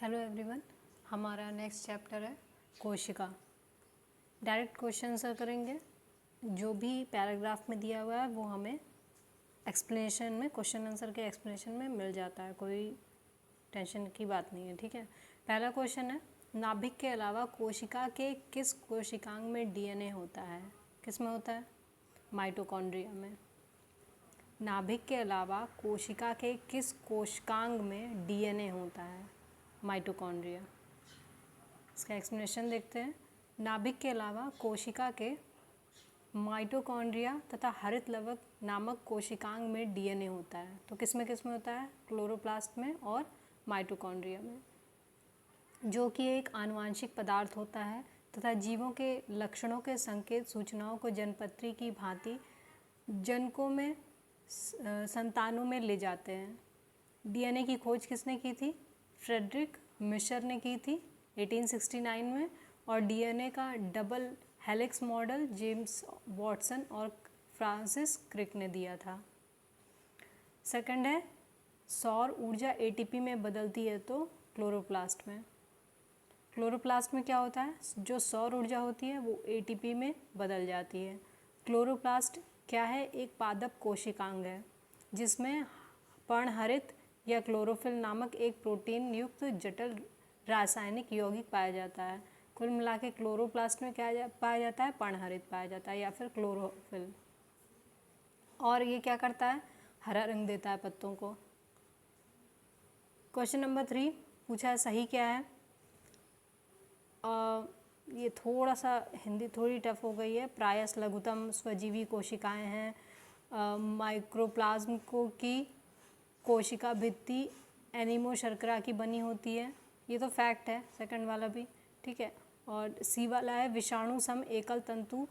Hello everyone, हमारा next chapter है कोशिका। डायरेक्ट क्वेश्चन आंसर करेंगे। जो भी पैराग्राफ में दिया हुआ है वो हमें एक्सप्लेनेशन में, क्वेश्चन आंसर के एक्सप्लेनेशन में मिल जाता है, कोई टेंशन की बात नहीं है। ठीक है, पहला क्वेश्चन है, नाभिक के अलावा कोशिका के किस कोशिकांग में डीएनए होता है? किस में होता है? माइटोकॉन्ड्रिया में। नाभिक के अलावा कोशिका के किस कोशिकांग में डीएनए होता है? माइटोकॉन्ड्रिया। इसका एक्सप्लेनेशन देखते हैं। नाभिक के अलावा कोशिका के माइटोकॉन्ड्रिया तथा हरित लवक नामक कोशिकांग में डीएनए होता है। तो किस में होता है? क्लोरोप्लास्ट में और माइटोकॉन्ड्रिया में, जो कि एक आनुवांशिक पदार्थ होता है तथा जीवों के लक्षणों के संकेत सूचनाओं को जनपत्री की भांति जनकों में संतानों में ले जाते हैं। डीएनए की खोज किसने की थी? फ्रेडरिक मिशर ने की थी 1869 में, और डीएनए का double helix model James Watson और फ्रांसिस क्रिक ने दिया था। सेकंड है, सौर ऊर्जा एटीपी में बदलती है तो क्लोरोप्लास्ट में। क्लोरोप्लास्ट में क्या होता है? जो सौर ऊर्जा होती है वो एटीपी में बदल जाती है। क्लोरोप्लास्ट क्या है? एक पादप कोशिकांग है जिसमें पर्णहरित या क्लोरोफिल नामक एक प्रोटीन युक्त जटिल रासायनिक यौगिक पाया जाता है। कुल मिला के क्लोरोप्लास्ट में क्या पाया जाता है? पर्णहरित पाया जाता है या फिर क्लोरोफिल। और ये क्या करता है? हरा रंग देता है पत्तों को। क्वेश्चन नंबर 3 पूछा है, सही क्या है? ये थोड़ा सा हिंदी थोड़ी टफ हो गई है। प्रायस लघुतम स्वजीवी कोशिकाएं हैं। माइक्रोप्लाज्म की कोशिका भित्ति एनीमो शर्करा की बनी होती है। ये तो फैक्ट है, सेकंड वाला भी। ठीक है, और सी वाला है, विषाणु सम एकल तंतु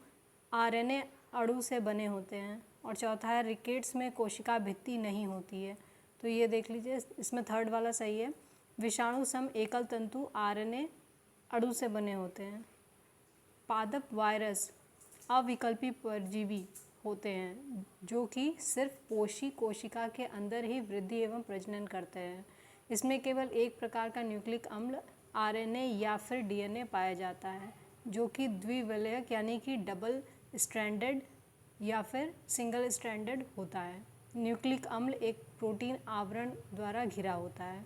आरएनए अणु से बने होते हैं। और चौथा है, रिकेट्स में कोशिका भित्ति नहीं होती है। तो ये देख लीजिए, इसमें थर्ड वाला सही है। विषाणु सम एकल तंतु आरएनए अणु से बने होते हैं। पादप वायरस अविकल्पी परजीवी होते हैं जो कि सिर्फ पोषी कोशिका के अंदर ही वृद्धि एवं प्रजनन करते हैं। इसमें केवल एक प्रकार का न्यूक्लिक अम्ल आरएनए या फिर डीएनए पाया जाता है जो कि द्विविलयक यानी कि डबल स्ट्रैंडेड या फिर सिंगल स्ट्रैंडेड होता है। न्यूक्लिक अम्ल एक प्रोटीन आवरण द्वारा घिरा होता है।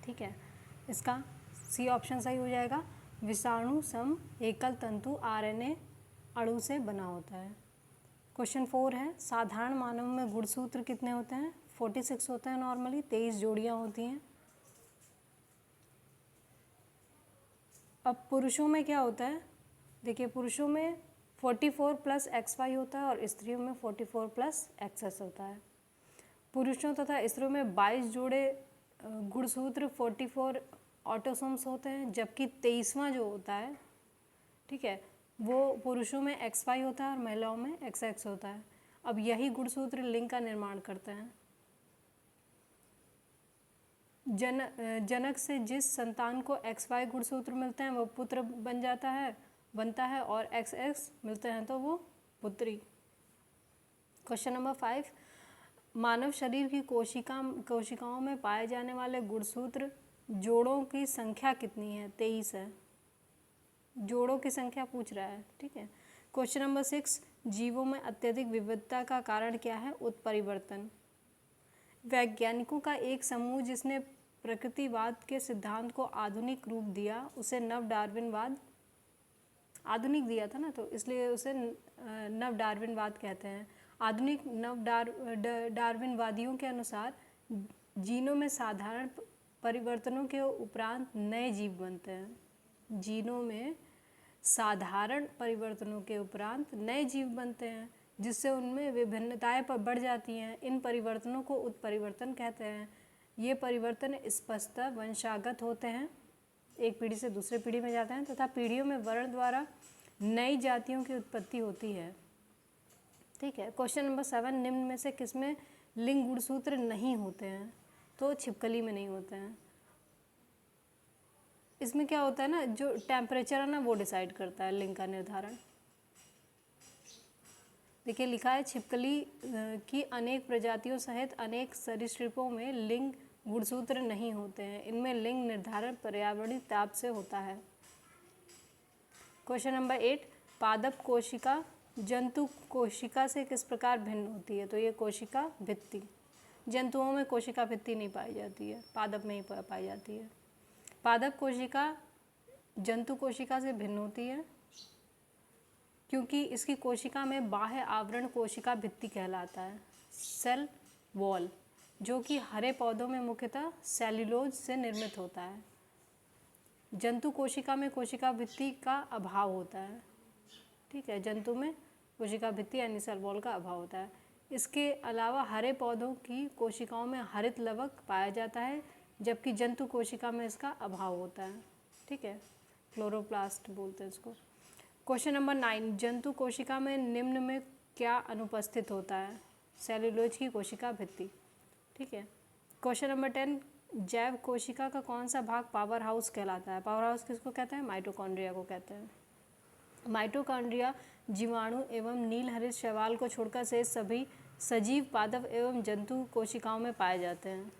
ठीक है, इसका सी ऑप्शन सही हो जाएगा। विषाणु सम एकल तंतु आरएनए अणु से बना होता है। क्वेश्चन 4 है, साधारण मानव में गुणसूत्र कितने होते हैं? 46 होते हैं नॉर्मली, 23 जोड़ियां होती हैं। अब पुरुषों में क्या होता है? देखिए, पुरुषों में 44 + XY होता है और स्त्रियों में 44 + XS होता है। पुरुषों तथा स्त्रियों में 22 जोड़े गुणसूत्र 44 ऑटोसोम्स होते हैं, जबकि 23वां जो होता है, ठीक है, वो पुरुषों में XY होता है और महिलाओं में XX होता है। अब यही गुणसूत्र लिंग का निर्माण करते हैं। जनक से जिस संतान को XY गुणसूत्र मिलते हैं वो पुत्र बनता है और XX मिलते हैं तो वो पुत्री। क्वेश्चन नंबर 5, मानव शरीर की कोशिकाओं में पाए जाने वाले गुणसूत्र जोड़ों की संख्या कितनी है? 23 है। जोड़ों की संख्या पूछ रहा है। ठीक है, क्वेश्चन नंबर 6, जीवों में अत्यधिक विविधता का कारण क्या है? उत्परिवर्तन। वैज्ञानिकों का एक समूह जिसने प्रकृतिवाद के सिद्धांत को आधुनिक रूप दिया उसे नव डार्विनवाद, आधुनिक दिया था ना तो इसलिए उसे नव डार्विनवाद कहते हैं। आधुनिक नव डार्विनवादियों के अनुसार जीनों में साधारण परिवर्तनों के उपरांत नए जीव बनते हैं। जीनों में साधारण परिवर्तनों के उपरांत नए जीव बनते हैं जिससे उनमें विभिन्नताएं बढ़ जाती हैं। इन परिवर्तनों को उत्परिवर्तन कहते हैं। ये परिवर्तन स्पष्टतः वंशागत होते हैं, एक पीढ़ी से दूसरे पीढ़ी में जाते हैं तथा पीढ़ियों में वर्ण द्वारा नई जातियों की उत्पत्ति होती है। ठीक है, क्वेश्चन नंबर 7, निम्न में से किसमें लिंग गुणसूत्र नहीं होते हैं? तो छिपकली में नहीं होते हैं। इसमें क्या होता है ना, जो टेम्परेचर है ना वो डिसाइड करता है लिंग का निर्धारण। देखिए, लिखा है छिपकली की अनेक प्रजातियों सहित अनेक सरीसृपों में लिंग गुणसूत्र नहीं होते हैं। इनमें लिंग निर्धारण पर्यावरणीय ताप से होता है। क्वेश्चन नंबर 8, पादप कोशिका जंतु कोशिका से किस प्रकार भिन्न होती है? तो ये कोशिका भित्ति। जंतुओं में कोशिका भित्ति नहीं पाई जाती है, पादप में ही पाई जाती है। पादप कोशिका जंतु कोशिका से भिन्न होती है क्योंकि इसकी कोशिका में बाह्य आवरण कोशिका भित्ति कहलाता है, सेल वॉल, जो कि हरे पौधों में मुख्यतः सेल्यूलोज से निर्मित होता है। जंतु कोशिका में कोशिका भित्ति का अभाव होता है। ठीक है, जंतु में कोशिका भित्ति यानी सेल वॉल का अभाव होता है। इसके अलावा हरे पौधों की कोशिकाओं में हरित लवक पाया जाता है, जबकि जंतु कोशिका में इसका अभाव होता है। ठीक है, क्लोरोप्लास्ट बोलते हैं इसको। क्वेश्चन नंबर 9, जंतु कोशिका में निम्न में क्या अनुपस्थित होता है? सेल्यूलोज की कोशिका भित्ति। ठीक है। क्वेश्चन नंबर 10, जैव कोशिका का कौन सा भाग पावर हाउस कहलाता है? पावर हाउस किसको कहते हैं? माइटोकॉन्ड्रिया को कहते हैं। माइटोकॉन्ड्रिया जीवाणु एवं नील हरित शैवाल को छोड़कर से सभी सजीव पादप एवं जंतु कोशिकाओं में पाए जाते हैं।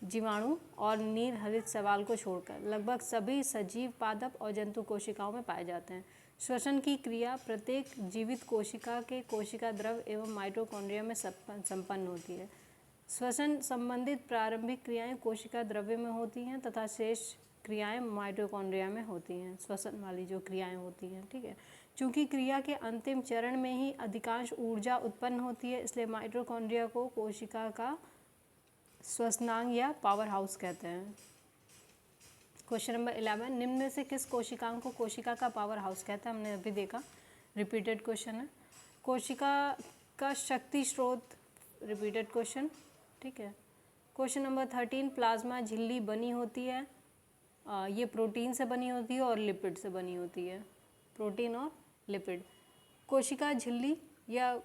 जीवाणु और नील हरित शैवाल को छोड़कर लगभग सभी सजीव पादप और जंतु कोशिकाओं में पाए जाते हैं। श्वसन की क्रिया प्रत्येक जीवित कोशिका के कोशिका द्रव एवं माइटोकॉन्ड्रिया में संपन्न होती है। श्वसन संबंधित प्रारंभिक क्रियाएं कोशिका द्रव्य में होती हैं तथा शेष क्रियाएं माइटोकॉन्ड्रिया में होती हैं, श्वसन वाली जो क्रियाएं होती हैं। ठीक है, चूँकि क्रिया के अंतिम चरण में ही अधिकांश ऊर्जा उत्पन्न होती है, इसलिए माइटोकॉन्ड्रिया को कोशिका का श्वसनांग या पावर हाउस कहते हैं। क्वेश्चन नंबर 11, निम्न में से किस कोशिकांग को कोशिका का पावर हाउस कहते हैं? हमने अभी देखा, रिपीटेड क्वेश्चन है। कोशिका का शक्ति स्रोत, रिपीटेड क्वेश्चन। ठीक है। क्वेश्चन नंबर 13, प्लाज्मा झिल्ली बनी होती है, ये प्रोटीन से बनी होती है और लिपिड से बनी होती है, प्रोटीन और लिपिड। कोशिका झिल्ली या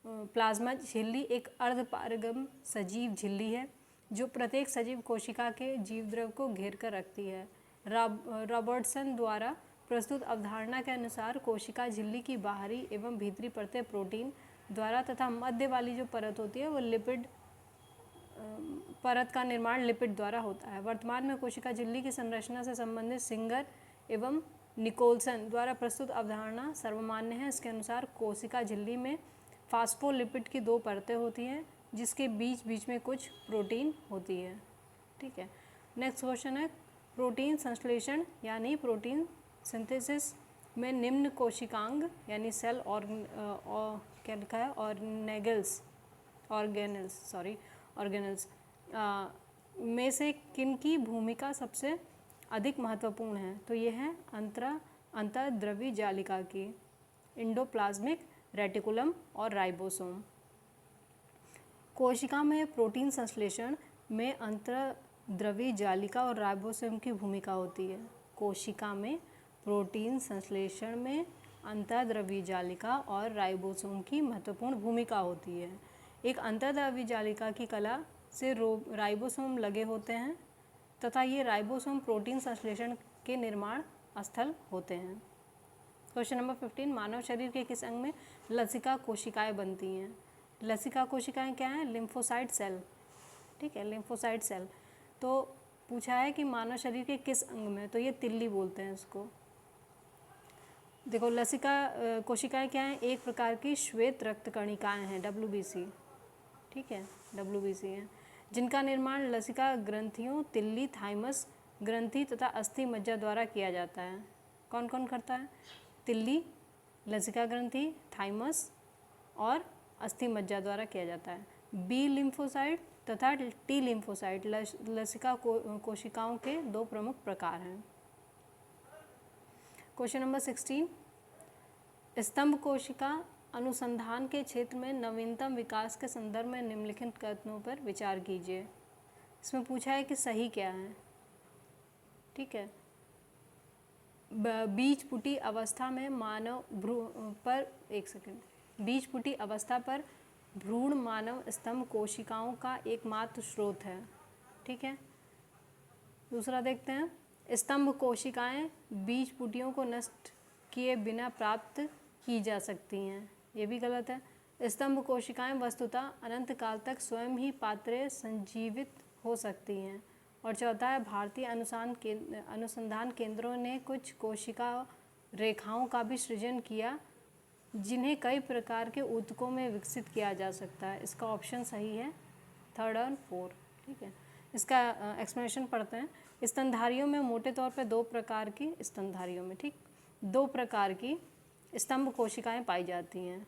प्लाज्मा झिल्ली एक अर्धपारगम सजीव झिल्ली है जो प्रत्येक सजीव कोशिका के जीवद्रव को घेर कर रखती है। रॉबर्टसन द्वारा प्रस्तुत अवधारणा के अनुसार कोशिका झिल्ली की बाहरी एवं भीतरी परतें प्रोटीन द्वारा तथा मध्य वाली जो परत होती है वो लिपिड, परत का निर्माण लिपिड द्वारा होता है। वर्तमान में कोशिका झिल्ली की संरचना से संबंधित सिंगर एवं निकोलसन द्वारा प्रस्तुत अवधारणा सर्वमान्य है। इसके अनुसार कोशिका झिल्ली में फास्फोलिपिड की 2 परतें होती हैं जिसके बीच बीच में कुछ प्रोटीन होती है। ठीक है। नेक्स्ट क्वेश्चन है, प्रोटीन संश्लेषण यानी प्रोटीन सिंथेसिस में निम्न कोशिकांग यानी सेल और क्या लिखा है, ऑर्गेनल्स में से किन की भूमिका सबसे अधिक महत्वपूर्ण है? तो ये है अंतर्द्रवी जालिका की, एंडोप्लाज्मिक रेटिकुलम और राइबोसोम। कोशिका में प्रोटीन संश्लेषण में अंतर्द्रवी जालिका और राइबोसोम की भूमिका होती है। कोशिका में प्रोटीन संश्लेषण में अंतर्द्रवी जालिका और राइबोसोम की महत्वपूर्ण भूमिका होती है। एक अंतर्द्रवी जालिका की कला से राइबोसोम लगे होते हैं तथा ये राइबोसोम प्रोटीन संश्लेषण के निर्माण स्थल होते हैं। क्वेश्चन नंबर 15, मानव शरीर के किस अंग में लसिका कोशिकाएं बनती हैं? लसिका कोशिकाएं क्या हैं? Lymphocyte cell. ठीक है, लिम्फोसाइट सेल। तो पूछा है कि मानव शरीर के किस अंग में, तो ये तिल्ली बोलते हैं इसको। देखो, लसिका कोशिकाएं क्या हैं? एक प्रकार की श्वेत रक्त कणिकाएं हैं, WBC। ठीक है, WBC हैं, जिनका निर्माण लसिका ग्रंथियों, तिल्ली, थाइमस ग्रंथि तथा अस्थि मज्जा द्वारा किया जाता है। कौन कौन करता है? तिल्ली, लसिका ग्रंथि, थाइमस और अस्थि मज्जा द्वारा किया जाता है। बी लिम्फोसाइट तथा टी लिम्फोसाइट लसिका कोशिकाओं के 2 प्रमुख प्रकार हैं। क्वेश्चन नंबर 16, स्तंभ कोशिका अनुसंधान के क्षेत्र में नवीनतम विकास के संदर्भ में निम्नलिखित कथनों पर विचार कीजिए। इसमें पूछा है कि सही क्या है। ठीक है, बीजपुटी अवस्था में मानव बीजपुटी अवस्था पर भ्रूण मानव स्तंभ कोशिकाओं का एकमात्र स्रोत है। ठीक है, दूसरा देखते हैं, स्तंभ कोशिकाएं बीजपुटियों को नष्ट किए बिना प्राप्त की जा सकती हैं, ये भी गलत है। स्तंभ कोशिकाएं वस्तुतः अनंत काल तक स्वयं ही पात्रे संजीवित हो सकती हैं। और चौथा है, भारतीय अनुसंधान केंद्रों ने कुछ कोशिका रेखाओं का भी सृजन किया जिन्हें कई प्रकार के ऊतकों में विकसित किया जा सकता है। इसका ऑप्शन सही है 3 और 4। ठीक है, इसका एक्सप्लेनेशन पढ़ते हैं। स्तनधारियों में मोटे तौर पर 2 प्रकार की स्तनधारियों में 2 प्रकार की स्तंभ कोशिकाएं पाई जाती हैं।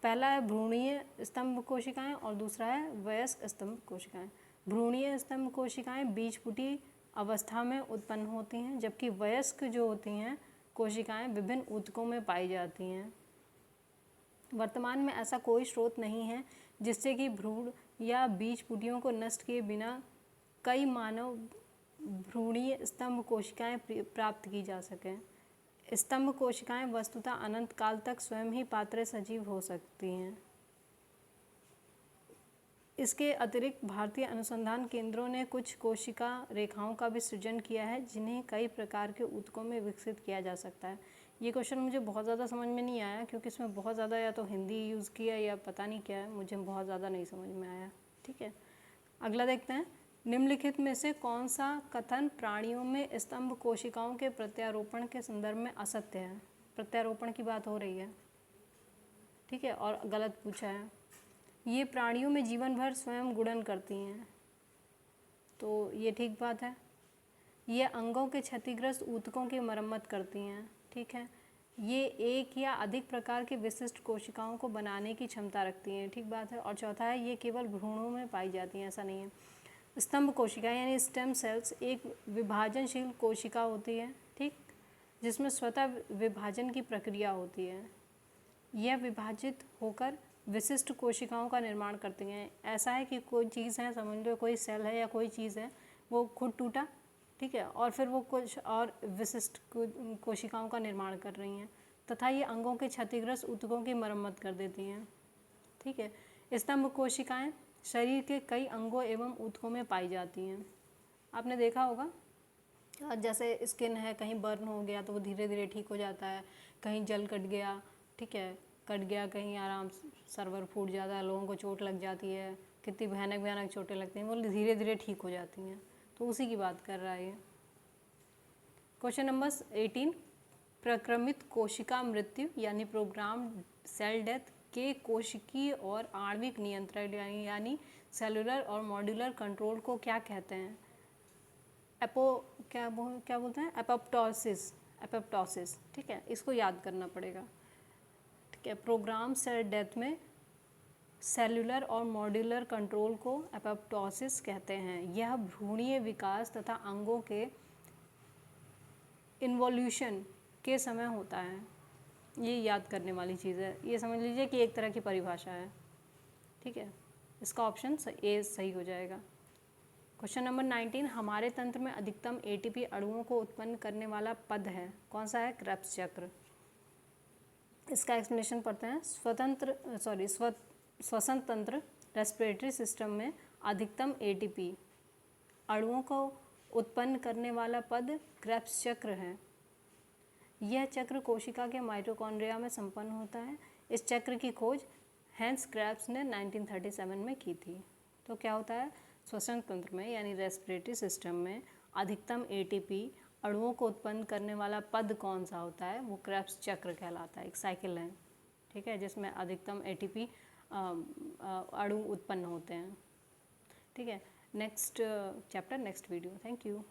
पहला है भ्रूणीय स्तंभ कोशिकाएं और दूसरा है वयस्क स्तंभ कोशिकाएं। भ्रूणीय स्तंभ कोशिकाएं बीजपुटी अवस्था में उत्पन्न होती हैं, जबकि वयस्क जो होती हैं कोशिकाएं विभिन्न ऊतकों में पाई जाती हैं। वर्तमान में ऐसा कोई स्रोत नहीं है जिससे कि भ्रूण या बीजपुटियों को नष्ट किए बिना कई मानव भ्रूणीय स्तंभ कोशिकाएं प्राप्त की जा सकें। स्तंभ कोशिकाएं वस्तुतः अनंत काल तक स्वयं ही पात्रे सजीव हो सकती हैं। इसके अतिरिक्त भारतीय अनुसंधान केंद्रों ने कुछ कोशिका रेखाओं का भी सृजन किया है जिन्हें कई प्रकार के ऊतकों में विकसित किया जा सकता है। ये क्वेश्चन मुझे बहुत ज़्यादा समझ में नहीं आया क्योंकि इसमें बहुत ज़्यादा या तो हिंदी यूज़ किया या पता नहीं क्या है, मुझे बहुत ज़्यादा नहीं समझ में आया। ठीक है, अगला देखते हैं। निम्नलिखित में से कौन सा कथन प्राणियों में स्तंभ कोशिकाओं के प्रत्यारोपण के संदर्भ में असत्य है? प्रत्यारोपण की बात हो रही है, ठीक है, और गलत पूछा है। ये प्राणियों में जीवन भर स्वयं गुणन करती हैं, तो ये ठीक बात है। ये अंगों के क्षतिग्रस्त ऊतकों की मरम्मत करती हैं, ठीक है। ये एक या अधिक प्रकार की विशिष्ट कोशिकाओं को बनाने की क्षमता रखती हैं, ठीक बात है। और चौथा है, ये केवल भ्रूणों में पाई जाती हैं, ऐसा नहीं है। स्तंभ कोशिका यानी स्टेम सेल्स एक विभाजनशील कोशिका होती है, ठीक, जिसमें स्वतः विभाजन की प्रक्रिया होती है। यह विभाजित होकर विशिष्ट कोशिकाओं का निर्माण करती हैं। ऐसा है कि कोई चीज़ है, समझ लो कोई सेल है या कोई चीज़ है, वो खुद टूटा, ठीक है, और फिर वो कुछ और विशिष्ट कोशिकाओं का निर्माण कर रही हैं तथा ये अंगों के क्षतिग्रस्त ऊतकों की मरम्मत कर देती हैं, ठीक है। स्तंभ कोशिकाएं शरीर के कई अंगों एवं ऊतकों में पाई जाती हैं। आपने देखा होगा, जैसे स्किन है, कहीं बर्न हो गया तो वो धीरे धीरे ठीक हो जाता है, कहीं जल कट गया, ठीक है, कट गया, कहीं आराम सर्वर फूट जाता है, लोगों को चोट लग जाती है, कितनी भयानक भयानक चोटें लगती हैं, वो धीरे धीरे ठीक हो जाती हैं, तो उसी की बात कर रहा है ये। क्वेश्चन नंबर 18, प्रक्रमित कोशिका मृत्यु यानी प्रोग्राम सेल डेथ के कोशिकीय और आणविक नियंत्रण यानी सेलुलर और मॉड्यूलर कंट्रोल को क्या कहते हैं? क्या बोलते हैं? एपोप्टोसिस, ठीक है, इसको याद करना पड़ेगा, ठीक है। प्रोग्राम सेल डेथ में सेलुलर और मॉड्यूलर कंट्रोल को एपोप्टोसिस कहते हैं। यह भ्रूणीय विकास तथा अंगों के इन्वोल्यूशन के समय होता है। ये याद करने वाली चीज़ है, ये समझ लीजिए कि एक तरह की परिभाषा है, ठीक है। इसका ऑप्शन ए सही हो जाएगा। क्वेश्चन नंबर 19, हमारे तंत्र में अधिकतम एटीपी अणुओं को उत्पन्न करने वाला पद है, कौन सा है? क्रेब्स चक्र। इसका एक्सप्लेनेशन पढ़ते हैं। श्वसन तंत्र रेस्पिरेटरी सिस्टम में अधिकतम एटीपी अणुओं को उत्पन्न करने वाला पद क्रेब्स चक्र है। यह चक्र कोशिका के माइटोकॉन्ड्रिया में संपन्न होता है। इस चक्र की खोज हैंस क्रेब्स ने 1937 में की थी। तो क्या होता है? श्वसन तंत्र में यानी रेस्पिरेटरी सिस्टम में अधिकतम एटीपी अणुओं को उत्पन्न करने वाला पद कौन सा होता है? वो क्रेब्स चक्र कहलाता है। एक साइकिल है, ठीक है, जिसमें अधिकतम एटीपी अणु उत्पन्न होते हैं, ठीक है। Next chapter next video. Thank you.